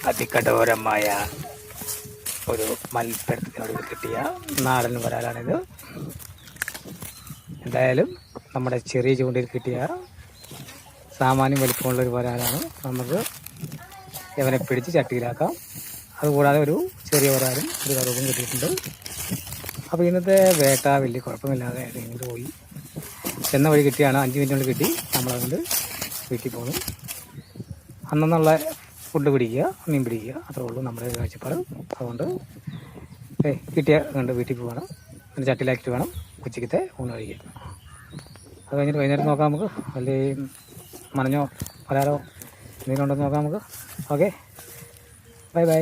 അതികഠോരമായ ഒരു മത്സരത്തിനോട് കിട്ടിയ നാടൻ വരാലാണിത്. എന്തായാലും നമ്മുടെ ചെറിയ ചൂണ്ടിൽ കിട്ടിയ സാമാന്യം വലിപ്പമുള്ള ഒരു വരാലാണ്. നമുക്ക് ഇവനെ പിടിച്ച് ചട്ടിയിലാക്കാം. അതുകൂടാതെ ഒരു ചെറിയ വരാലും ഒരു കറുപ്പും കിട്ടിയിട്ടുണ്ട്. അപ്പോൾ ഇന്നത്തെ വേട്ട വലിയ കുഴപ്പമില്ലാതെ ഇങ്ങോട്ട് പോയി. ചെന്ന വഴി കിട്ടിയാണ്, 5 മിനിറ്റിനുള്ളിൽ കിട്ടി. നമ്മളതുകൊണ്ട് വീട്ടിൽ പോകുന്നു. അന്നുള്ള ഫുഡ് പിടിക്കുക, മീൻ പിടിക്കുക, അത്രേ ഉള്ളൂ നമ്മുടെ കാഴ്ചപ്പാട്. അതുകൊണ്ട് കിട്ടിയ കണ്ട് വീട്ടിൽ പോകണം. പിന്നെ ചട്ടിയിലാക്കിയിട്ട് വേണം ഉച്ചയ്ക്കത്തെ ഊണ് കഴിക്കാൻ. അത് കഴിഞ്ഞിട്ട് വൈകുന്നേരം നോക്കാം നമുക്ക്. അല്ലെങ്കിൽ മനഞ്ഞോ വരാലോ എന്തെങ്കിലും ഉണ്ടെന്ന് നോക്കാം നമുക്ക്. Okay, bye bye.